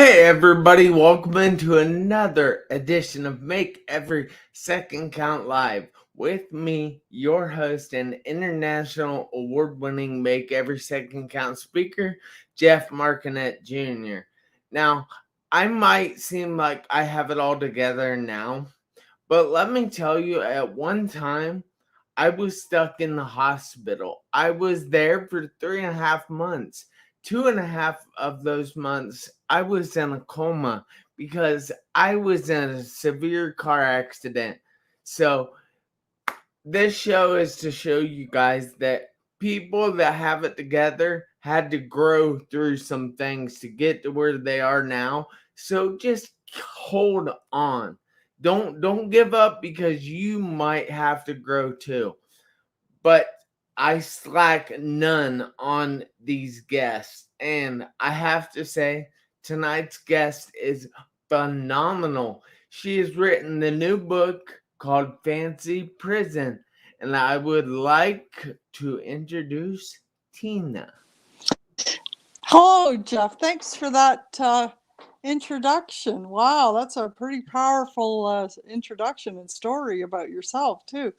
Hey everybody, welcome into another edition of Make Every Second Count Live with me, your host and international award-winning Make Every Second Count speaker, Jeff Marconette Jr. Now, I might seem like I have it all together now, but let me tell you, at one time, I was stuck in the hospital. I was there for 3.5 months. 2.5 of those months, I was in a coma because I was in a severe car accident. So, this show is to show you guys that people that have it together had to grow through some things to get to where they are now. So just hold on. Don't give up, because you might have to grow too. But I slack none on these guests, and I have to say tonight's guest is phenomenal. She has written the new book called Fancy Prison, and I would like to introduce Tina. Hello, Jeff. Thanks for that introduction. Wow, that's a pretty powerful introduction and story about yourself, too.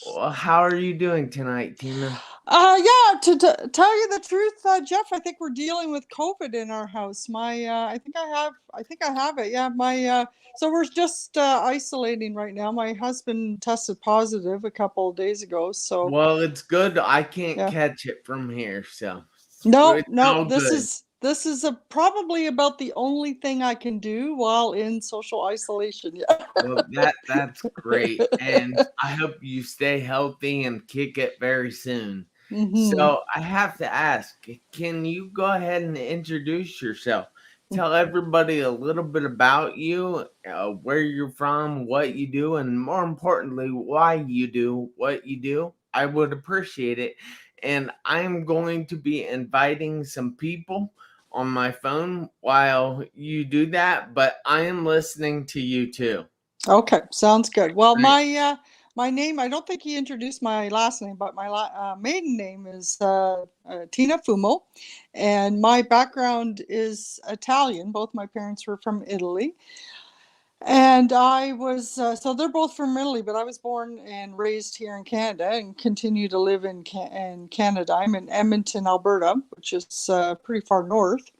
Well, how are you doing tonight, Tina? Yeah, to tell you the truth, Jeff, I think we're dealing with COVID in our house. I think I have it. Yeah, so we're just isolating right now. My husband tested positive a couple of days ago, so Well, it's good. I can't yeah. catch it from here, so No, it's no, all good. this is probably about the only thing I can do while in social isolation. Yeah. Well, that's great, and I hope you stay healthy and kick it very soon. hmm So I have to ask, can you go ahead and introduce yourself? Tell everybody a little bit about you, where you're from, what you do, and more importantly, why you do what you do. I would appreciate it. And I'm going to be inviting some people on my phone while you do that, but I am listening to you too. Okay, sounds good. Well, Right. my name, I don't think he introduced my last name, but my maiden name is Tina Fumo, and my background is Italian. Both my parents were from Italy. And I was, so they're both from Italy, but I was born and raised here in Canada and continue to live in Canada. I'm in Edmonton, Alberta, which is pretty far north.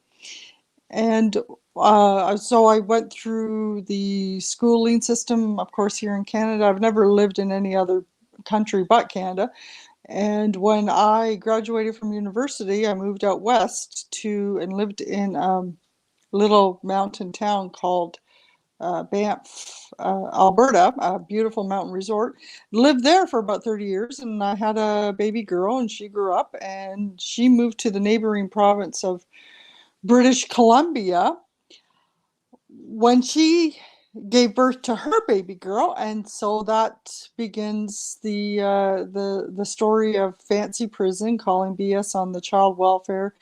And so I went through the schooling system, of course, here in Canada. I've never lived in any other country but Canada. And when I graduated from university, I moved out west to and lived in a little mountain town called Banff, Alberta, a beautiful mountain resort. Lived there for about 30 years, and I had a baby girl, and she grew up, and she moved to the neighboring province of British Columbia when she gave birth to her baby girl, and so that begins the story of Fancy Prison, calling BS on the child welfare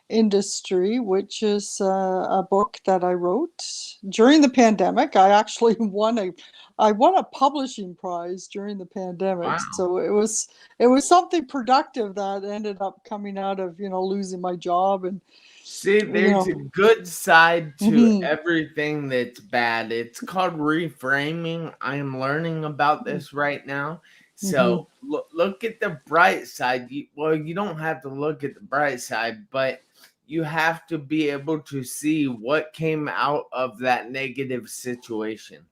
industry, which is a book that I wrote during the pandemic. I actually won a publishing prize during the pandemic, Wow. so it was something productive that ended up coming out of losing my job and See, you there's a know. good side to hmm everything that's bad. It's called reframing. I am learning about this right now. hmm So look at the bright side. Well, you don't have to look at the bright side, but you have to be able to see what came out of that negative situation.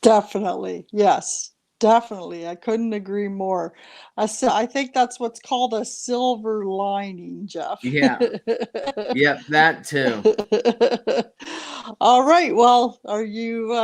Definitely. Yes. Definitely. I couldn't agree more. I think that's what's called a silver lining, Jeff. Yeah. Yep, that too. All right. Well, are you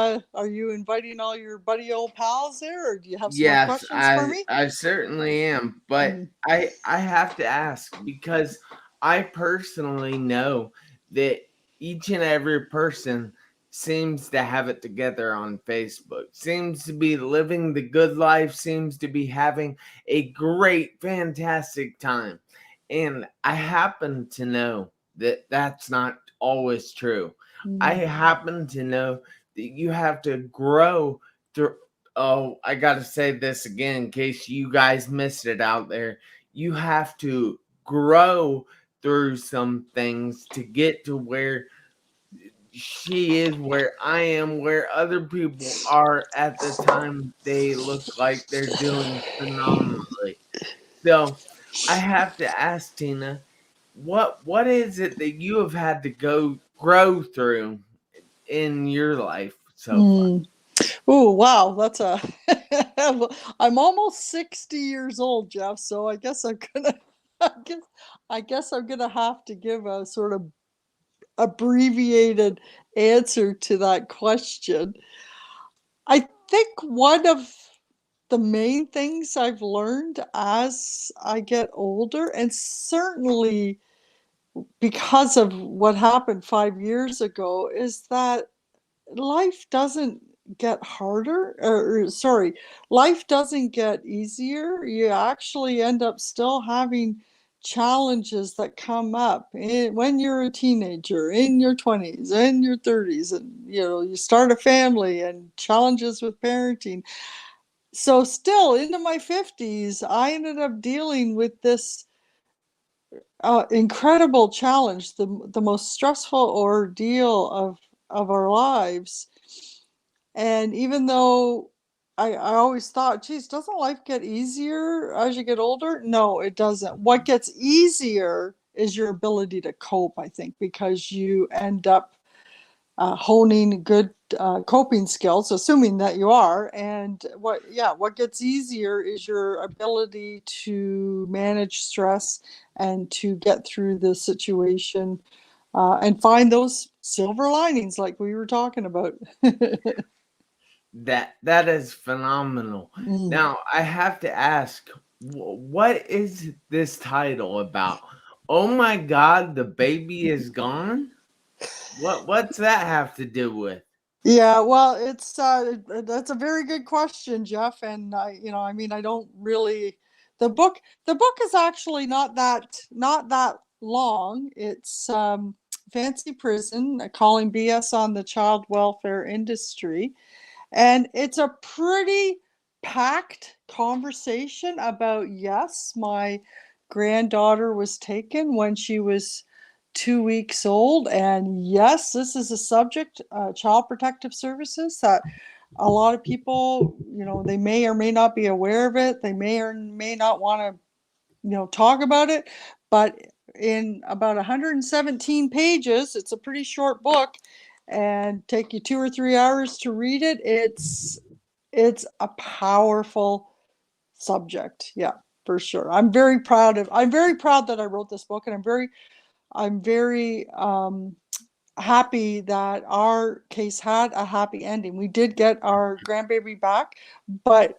inviting all your buddy old pals there, or do you have some more Yes, questions for I me? I certainly am, but Mhm. I have to ask, because I personally know that each and every person seems to have it together on Facebook, seems to be living the good life, seems to be having a great, fantastic time. And I happen to know that that's not always true. I Mhm. happen to know that you have to grow through. Oh, I gotta say this again in case you guys missed it out there. You have to grow through some things to get to where she is where I am, where other people are at the time they look like they're doing phenomenally. So I have to ask Tina, what is it that you have had to grow through in your life so far? Mm. Oh, wow, that's a I'm almost 60 years old, Jeff, so I guess I'm gonna I guess I guess I'm gonna have to give a sort of abbreviated answer to that question. I think one of the main things I've learned as I get older, and certainly because of what happened 5 years ago, is that life doesn't get harder, or sorry, life doesn't get easier. You actually end up still having challenges that come up when you're a teenager, in your 20s, in your 30s, and you start a family and challenges with parenting. So still into my 50s, I ended up dealing with this incredible challenge, the most stressful ordeal of our lives. And even though I always thought, geez, doesn't life get easier as you get older? No, it doesn't. What gets easier is your ability to cope, I think, because you end up honing good coping skills, assuming that you are. And what gets easier is your ability to manage stress and to get through the situation and find those silver linings, like we were talking about. That is phenomenal. Mm. Now I have to ask, what is this title about? Oh my God, the baby is gone. What's that have to do with? Yeah, well, it's that's a very good question, Jeff. And I mean, I don't really. The book is actually not that long. It's Fancy Prison, calling BS on the child welfare industry, and it's a pretty packed conversation about, yes, my granddaughter was taken when she was 2 weeks old. And yes, this is a subject, Child Protective Services, that a lot of people, they may or may not be aware of it. They may or may not want to, talk about it. But in about 117 pages, it's a pretty short book and take you 2 or 3 hours to read it. It's a powerful subject. Yeah, for sure. I'm very proud that I wrote this book, and I'm very happy that our case had a happy ending. We did get our grandbaby back, but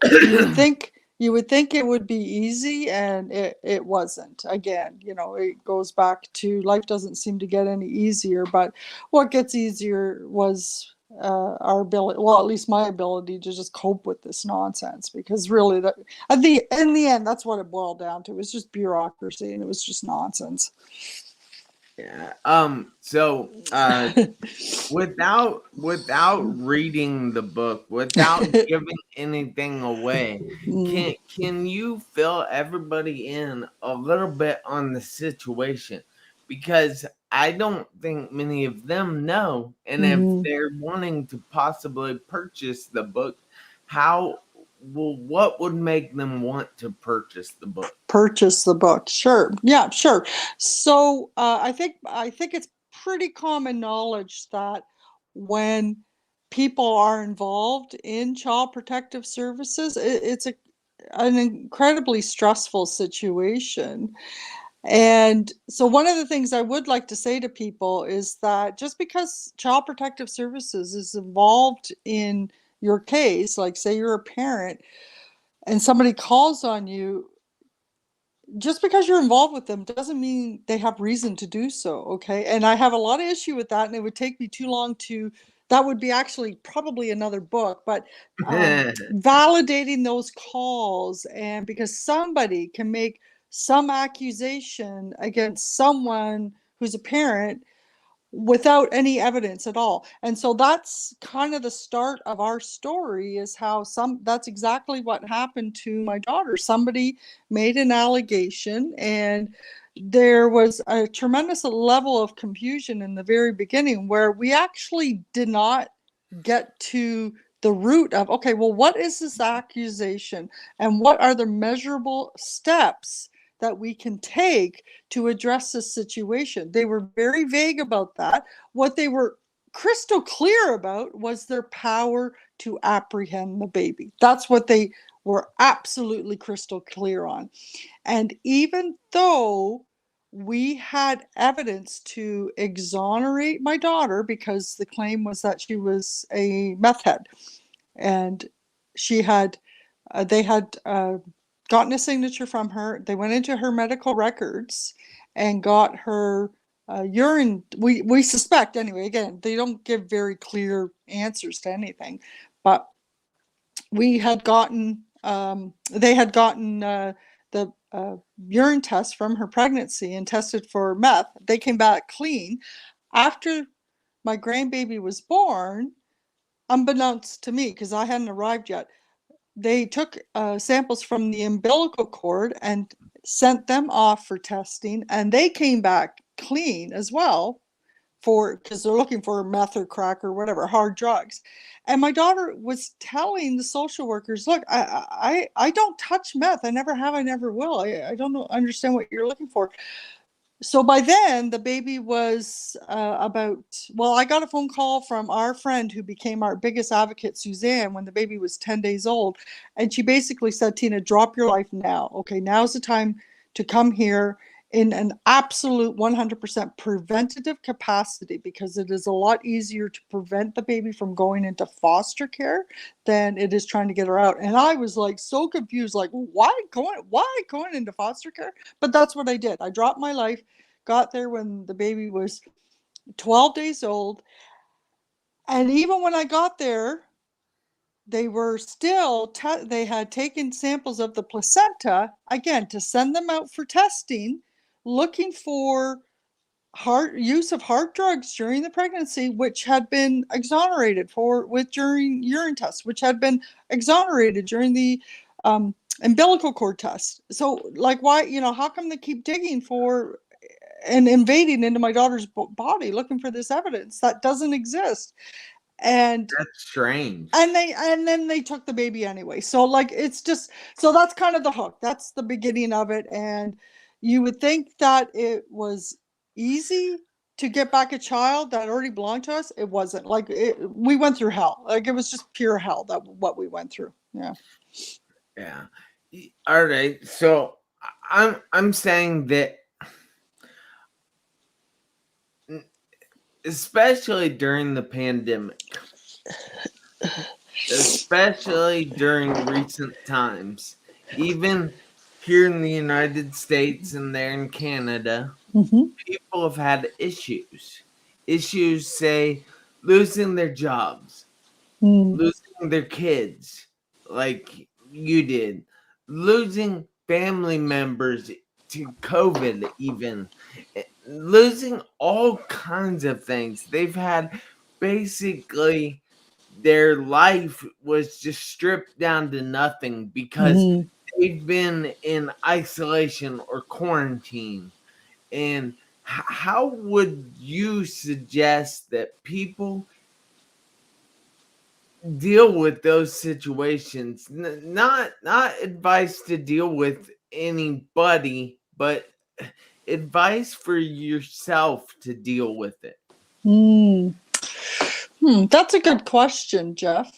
you would think it would be easy, and it wasn't. Again, it goes back to life doesn't seem to get any easier, but what gets easier was our ability, well, at least my ability to just cope with this nonsense, because really that in the end, that's what it boiled down to. It was just bureaucracy, and it was just nonsense. Yeah. So without reading the book, without giving anything away, Mm, can you fill everybody in a little bit on the situation? Because I don't think many of them know, and if mhm. they're wanting to possibly purchase the book, how what would make them want to purchase the book? Purchase the book. Sure. Yeah, sure. So I think it's pretty common knowledge that when people are involved in child protective services, it's an incredibly stressful situation. And so one of the things I would like to say to people is that just because child protective services is involved in your case, like say you're a parent and somebody calls on you, just because you're involved with them doesn't mean they have reason to do so. Okay, and I have a lot of issue with that, and it would take me too long to. That would be actually probably another book, but validating those calls, and because somebody can make some accusation against someone who's a parent without any evidence at all. And so that's kind of the start of our story, is how that's exactly what happened to my daughter. Somebody made an allegation, and there was a tremendous level of confusion in the very beginning, where we actually did not get to the root of, okay, well, what is this accusation, and what are the measurable steps that we can take to address this situation? They were very vague about that. What they were crystal clear about was their power to apprehend the baby. That's what they were absolutely crystal clear on. And even though we had evidence to exonerate my daughter, because the claim was that she was a meth head, and she had they had gotten a signature from her. They went into her medical records and got her urine. We suspect, anyway. Again, they don't give very clear answers to anything, but we had gotten they had gotten the urine test from her pregnancy and tested for meth. They came back clean. After my grandbaby was born, unbeknownst to me, because I hadn't arrived yet, they took samples from the umbilical cord and sent them off for testing, and they came back clean as well, because they're looking for meth or crack or whatever, hard drugs. And my daughter was telling the social workers, look, I don't touch meth. I never have, I never will. I don't understand what you're looking for. So by then the baby was I got a phone call from our friend who became our biggest advocate, Suzanne, when the baby was 10 days old. And she basically said, Tina, drop your life now. Okay, now's the time to come here in an absolute 100% preventative capacity, because it is a lot easier to prevent the baby from going into foster care than it is trying to get her out. And I was like so confused, like, why going into foster care? But that's what I did. I dropped my life, got there when the baby was 12 days old. And even when I got there, they were still, they had taken samples of the placenta, again, to send them out for testing, looking for use of hard drugs during the pregnancy, which had been exonerated during urine tests, which had been exonerated during the umbilical cord test. So, like, why, how come they keep digging for and invading into my daughter's body looking for this evidence that doesn't exist? And That's strange. and then they took the baby anyway. So, like, it's just, so that's kind of the hook. That's the beginning of it. And you would think that it was easy to get back a child that already belonged to us. It wasn't. Like, we went through hell. Like, it was just pure hell, that what we went through. Yeah. Yeah. All right. So I'm saying that, especially during the pandemic, especially during recent times, even here in the United States and there in Canada, people have had issues. Issues, say, losing their jobs, losing their kids, like you did, losing family members to COVID, even losing all kinds of things. They've had, basically, their life was just stripped down to nothing because they've been in isolation or quarantine. And how would you suggest that people deal with those situations? Not advice to deal with anybody, but advice for yourself to deal with it. That's a good question, Jeff.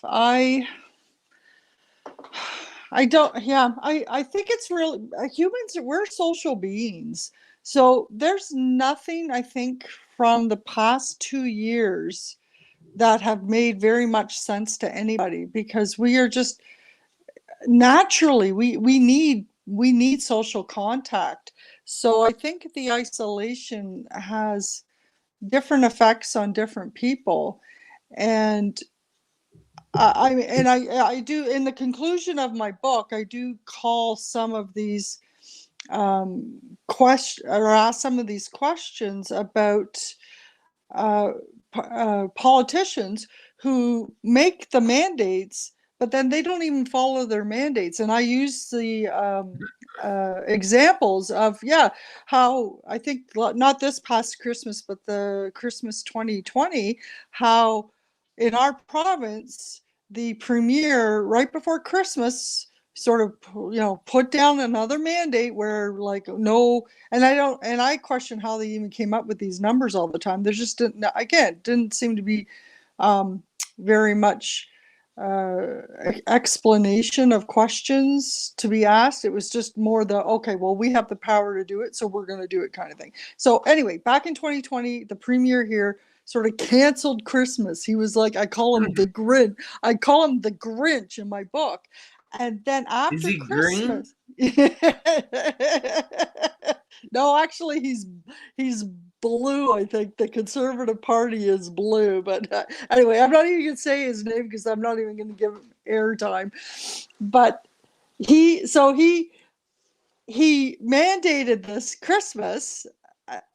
I don't, yeah, I think it's really, humans, we're social beings. So there's nothing, I think, from the past 2 years that have made very much sense to anybody, because we are just naturally, we need social contact. So I think the isolation has different effects on different people. And I do, in the conclusion of my book, I do call some of these ask some of these questions about uh, politicians who make the mandates, but then they don't even follow their mandates. And I use the examples of, how I think not this past Christmas, but the Christmas 2020, how in our province, the premier right before Christmas sort of, put down another mandate where, like, no, and I question how they even came up with these numbers all the time. There's just didn't seem to be um, very much explanation of questions to be asked. It was just more the, okay, well, we have the power to do it, so we're going to do it kind of thing. So anyway, back in 2020, the premier here sort of canceled Christmas. He was like, I call him the Grinch in my book. And then Is after he green? Christmas, no, actually, he's blue. I think the Conservative Party is blue. But anyway, I'm not even going to say his name because I'm not even going to give him airtime. But he mandated this Christmas.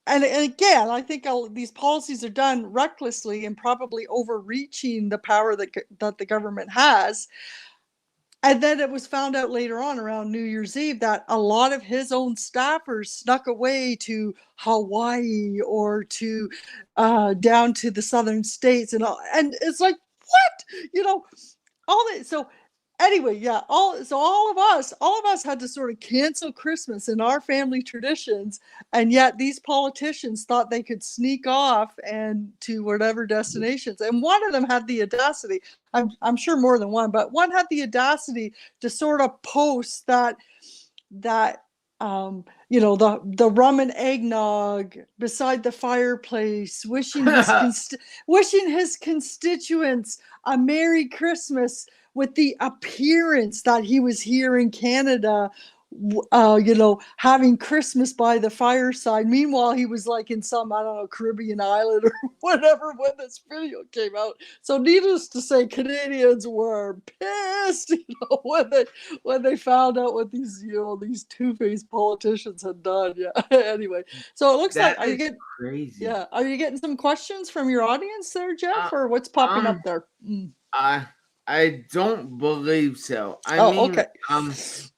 And again, I think these policies are done recklessly and probably overreaching the power that the government has. And then it was found out later on around New Year's Eve that a lot of his own staffers snuck away to Hawaii or to down to the southern states and all. And it's like, what? All that. So anyway, all of us had to sort of cancel Christmas in our family traditions, and yet these politicians thought they could sneak off and to whatever destinations. And one of them had the audacity, I'm sure more than one, but one had the audacity to sort of post that the rum and eggnog beside the fireplace, wishing his constituents a Merry Christmas, with the appearance that he was here in Canada, having Christmas by the fireside. Meanwhile, he was like in some, I don't know, Caribbean island or whatever when this video came out. So needless to say, Canadians were pissed, when they found out what these two-faced politicians had done. Yeah. Anyway, so it looks like, That is crazy. yeah, are you getting some questions from your audience there, Jeff, or what's Uh, popping up um, there? I don't believe so. I Oh, mean, okay.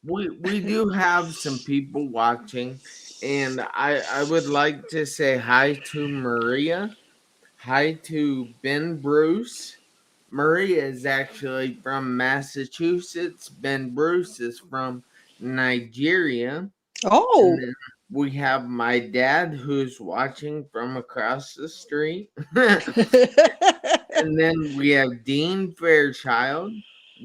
we do have some people watching, and I would like to say hi to Maria, hi to Ben Bruce. Maria is actually from Massachusetts. Ben Bruce is from Nigeria. And Oh. then we have my dad who's watching from across the street. And then we have Dean Fairchild,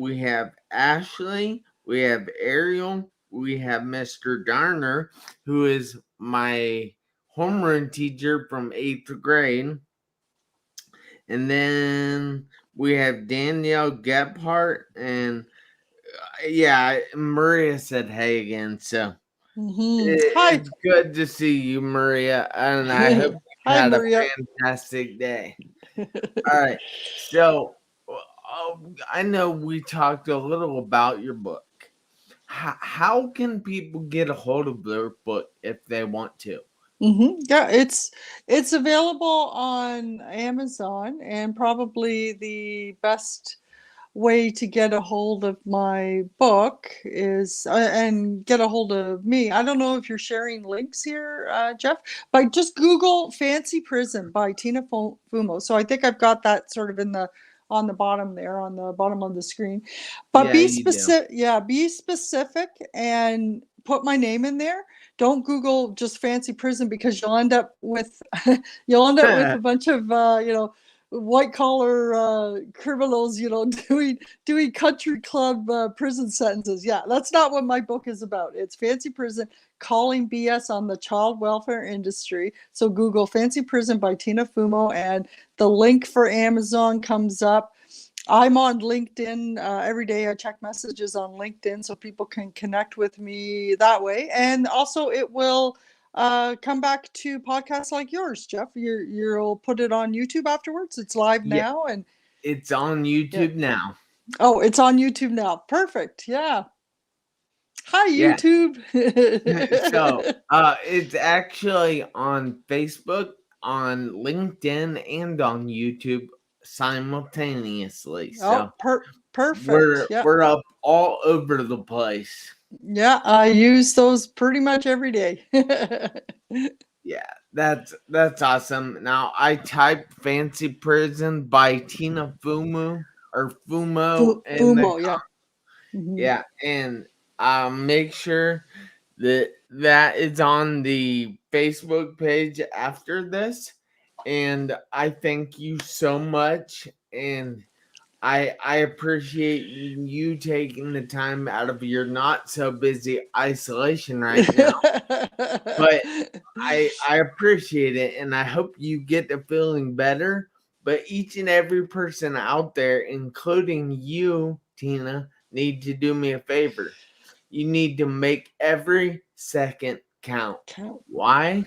we have Ashley, we have Ariel, we have Mr. Darner, who is my homeroom teacher from 8th grade. And then we have Danielle Gephardt, and yeah, Maria said hey again. So Hi. it's good to see you, Maria, and I hope you Hi, had a Maria. fantastic day. All right. So I know we talked a little about your book. How can people get a hold of their book if they want to? Yeah, it's available on Amazon, and probably the best way to get a hold of my book is and get a hold of me. I don't know if you're sharing links here, Jeff, but just Google Fancy Prison by Tina Fumo. So I think I've got that sort of on the bottom there, on the bottom of the screen. But Yeah, be you do. specific, yeah, be specific and put my name in there. Don't Google just Fancy Prison, because you'll end up with a bunch of white collar criminals, doing country club prison sentences. Yeah, that's not what my book is about. It's Fancy Prison, calling BS on the child welfare industry. So Google Fancy Prison by Tina Fumo, and the link for Amazon comes up. I'm on LinkedIn every day. I check messages on LinkedIn so people can connect with me that way. And also, it will come back to podcasts like yours, Jeff. You'll put it on YouTube afterwards. It's live Yeah, now, and it's on yeah. YouTube now. Oh, it's on YouTube now. Perfect. Yeah. Hi, Yeah. YouTube. So it's actually on Facebook. on LinkedIn and on YouTube simultaneously. Oh, So perfect. Yeah. we're up all over the place. Yeah, I use those pretty much every day. Yeah, that's awesome. Now I typed "Fancy Prison" by Tina Fumo or Fumo in the Fumo, yeah. Mm-hmm. yeah, and make sure that is on the Facebook page after this. And I thank you so much, and I appreciate you taking the time out of your not so busy isolation right now. But I appreciate it, and I hope you get to feeling better. But each and every person out there, including you, Tina, need to do me a favor. You need to make every second count. Count. Why?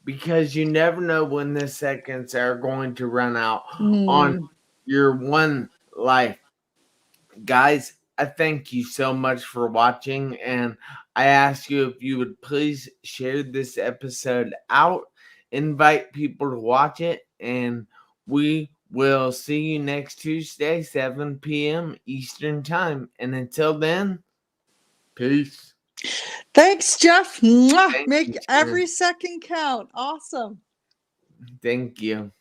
Because you never know when the seconds are going to run out on Mm. your one life. Guys, I thank you so much for watching, and I ask you if you would please share this episode out, invite people to watch it, and we will see you next Tuesday, 7 p.m. Eastern Time. And until then, peace. Thanks, Jeff. Mwah. Thank you, Make Tina. every second count. Awesome. Thank you.